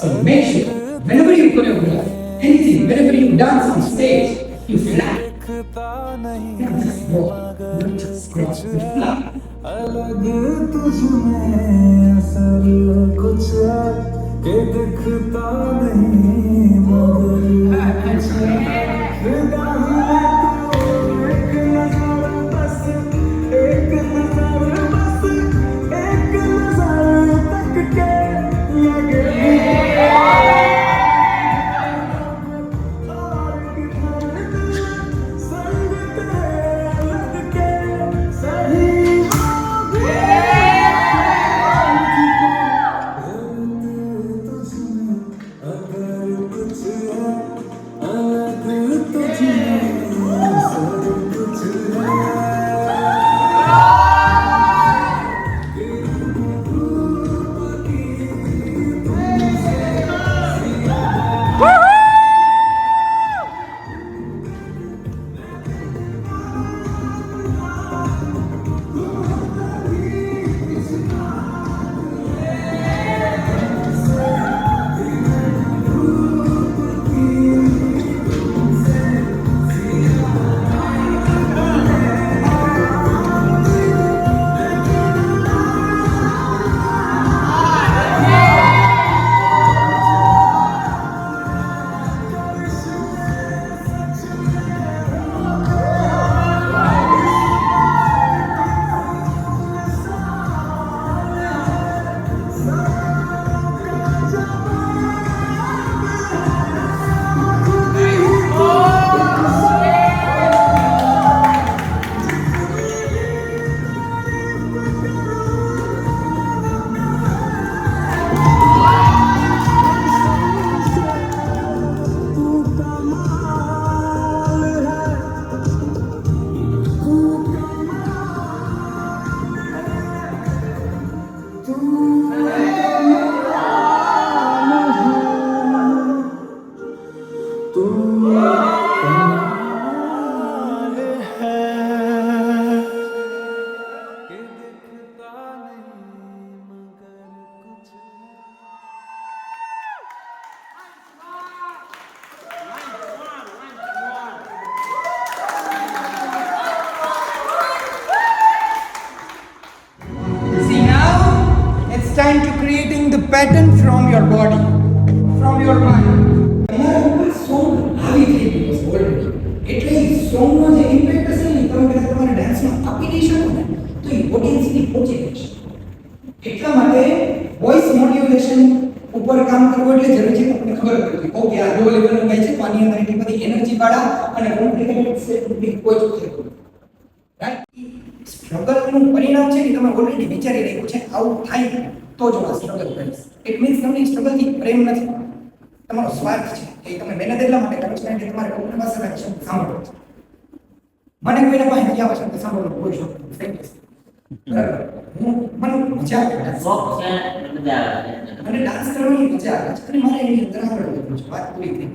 So make sure whenever you choreograph anything, whenever you dance on stage, you fly. Not just walk, not just cross, but fly. अलग तुझमें असर कुछ है कि दिखता नहीं मगर कुछ है फिदा है तू एक नजर बस एक नजर बस एक नजर तक के लगे और किधर संग तेरे लग के सही See now, it's time to creating the pattern from your body, from your mind. આ સોંગ આવી થઈ ગયું છે ઓલરેડી. એટલે એ સોંગનો જે ઇમ્પેક્ટ હશે ને તમે કદાચ તમારા ડાન્સમાં આપી નહીં શકો ને તો એ ઓડિયન્સ સુધી પહોંચી જશે. એટલા માટે વોઇસ મોડ્યુલેશન ઉપર કામ કરવું એટલે જરૂરી છે તમને ખબર પડતી ઓકે આ લો લેવલનું ગાય છે તો આની અંદર એટલી બધી એનર્જી વાળા અને કોમ્પ્લિકેટેડ સ્ટેપ કોઈ જ થતું રાઈટ. સ્ટ્રગલનું પરિણામ છે કે તમે ઓલરેડી વિચારી રહ્યું છે આવું થાય તો જ હું સ્ટ્રગલ કરીશ. ઇટ મીન્સ તમને સ્ટ્રગલથી પ્રેમ નથી, તમારો સ્વાર્થ છે કે તમે મહેનત એટલા માટે કરો છો કારણ કે તમારે કોઈની પાસે શબ્દ સાંભળવો છે. મને કોઈને પાસે ગયા શબ્દ સાંભળવાનો કોઈ શોખ નથી. બરાબર, મને મજા આવે શોખ છે ને મજા આવે છે. અને ડાન્સ કરવાની મજા આવે છે અને મારે એની અંદર આગળ વધવું છે. વાત પૂરી થઈ.